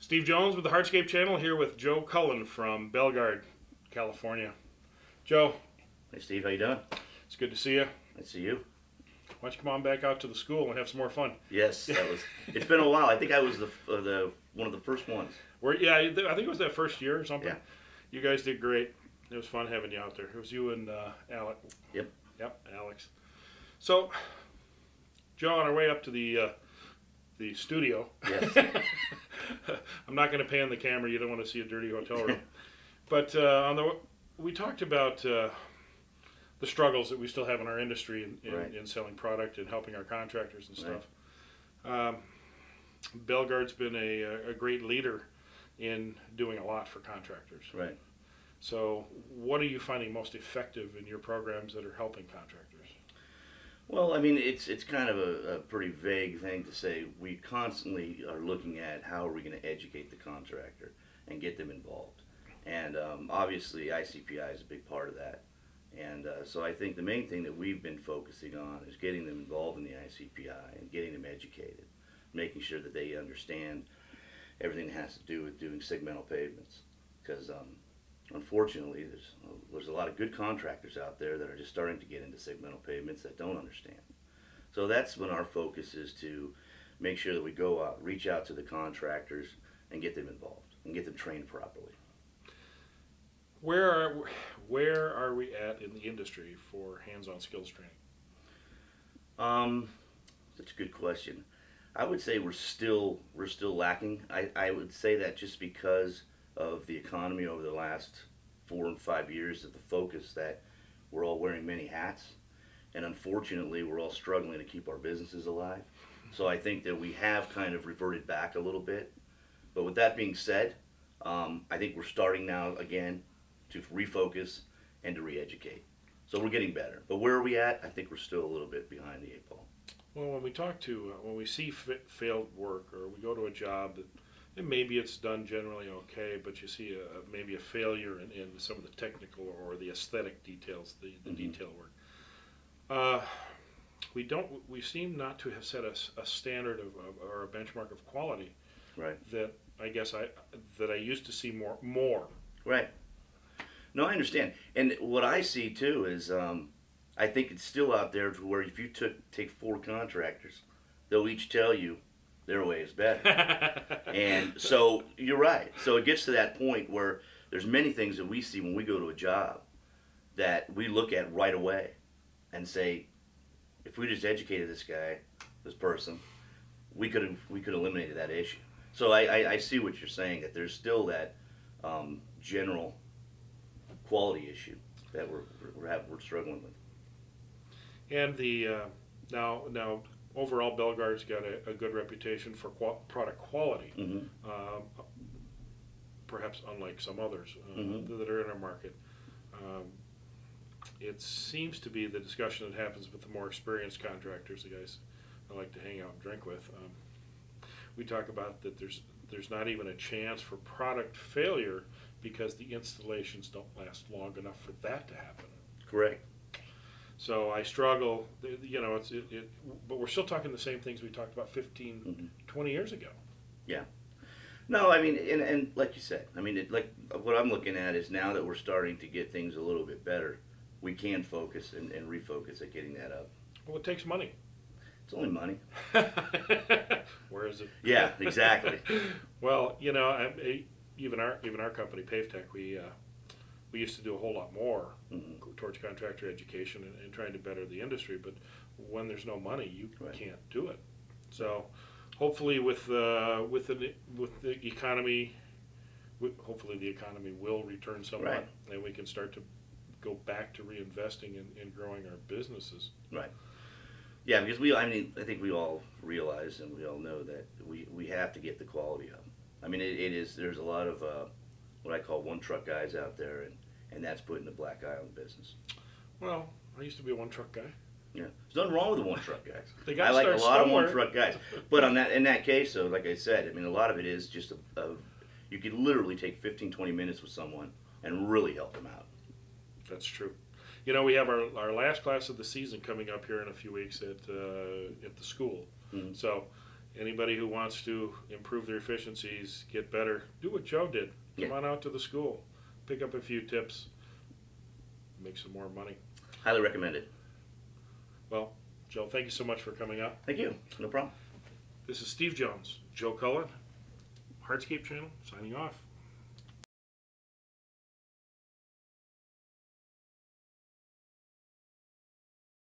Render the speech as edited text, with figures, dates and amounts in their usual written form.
Steve Jones with the Hardscape Channel here with Joe Cullen from Bellegarde, California. Joe. Hey Steve, how you doing? It's good to see you. Nice to see you. Why don't you come on back out to the school and have some more fun? Yes, it's been a while. I think I was the one of the first ones. Yeah, I think it was that first year or something. Yeah. You guys did great. It was fun having you out there. It was you and Alex. Yep. Yep, Alex. So, Joe, on our way up to the studio. Yes. I'm not going to pan the camera. You don't want to see a dirty hotel room. But we talked about the struggles that we still have in our industry in selling product and helping our contractors and stuff. Right. Bellegarde's been a great leader in doing a lot for contractors. Right. So what are you finding most effective in your programs that are helping contractors? Well, I mean, it's kind of a pretty vague thing to say. We constantly are looking at how are we going to educate the contractor and get them involved. And obviously ICPI is a big part of that. And so I think the main thing that we've been focusing on is getting them involved in the ICPI and getting them educated, making sure that they understand everything that has to do with doing segmental pavements. Because unfortunately, there's a lot of good contractors out there that are just starting to get into segmental pavements that don't understand. So that's when our focus is to make sure that we go out, reach out to the contractors and get them involved and get them trained properly. Where are we at in the industry for hands-on skills training? That's a good question. I would say we're still lacking. I would say that just because of the economy over the last 4 and 5 years, of the focus that we're all wearing many hats, and unfortunately we're all struggling to keep our businesses alive. So I think that we have kind of reverted back a little bit. But with that being said, I think we're starting now again to refocus and to re-educate. So we're getting better. But where are we at? I think we're still a little bit behind the 8 ball. Well, when we see failed work, or we go to a job that and maybe it's done generally okay, but you see maybe a failure in some of the technical or the aesthetic details, the detail work. We seem not to have set a standard or a benchmark of quality. Right. That I guess I used to see more. Right. No, I understand. And what I see too is I think it's still out there to where if you take 4 contractors, they'll each tell you their way is better. And so you're right. So it gets to that point where there's many things that we see when we go to a job that we look at right away and say, if we just educated this person, we could have eliminated that issue. So I see what you're saying, that there's still that general quality issue that we're struggling with. And now overall, Bellegarde's got a good reputation for product quality, perhaps unlike some others that are in our market. It seems to be the discussion that happens with the more experienced contractors, the guys I like to hang out and drink with. We talk about that there's not even a chance for product failure because the installations don't last long enough for that to happen. Correct. So I struggle, but we're still talking the same things we talked about 15, 20 years ago. Yeah. No, I mean, and like you said, I mean, like what I'm looking at is now that we're starting to get things a little bit better, we can focus and refocus at getting that up. Well, it takes money. It's only money. Where is it? Yeah, exactly. Well, even our company, PaveTech, we used to do a whole lot more towards contractor education and trying to better the industry. But when there's no money, you can't do it. So hopefully with the economy, hopefully the economy will return somewhat, and we can start to go back to reinvesting in growing our businesses. Right. Yeah, because I think we all realize and we all know that we have to get the quality up. I mean, there's a lot of what I call one-truck guys out there, and that's putting the black eye on the business. Well, I used to be a one-truck guy. Yeah, there's nothing wrong with the one-truck guys. I like a lot of one-truck guys. But in that case, though, like I said, I mean, a lot of it is just you could literally take 15, 20 minutes with someone and really help them out. That's true. We have our last class of the season coming up here in a few weeks at the school. So anybody who wants to improve their efficiencies, get better, do what Joe did. Come Yeah. on out to the school, pick up a few tips, make some more money. Highly recommend it. Well, Joe, thank you so much for coming out. Thank you. No problem. This is Steve Jones, Joe Cullen, Hardscape Channel, signing off.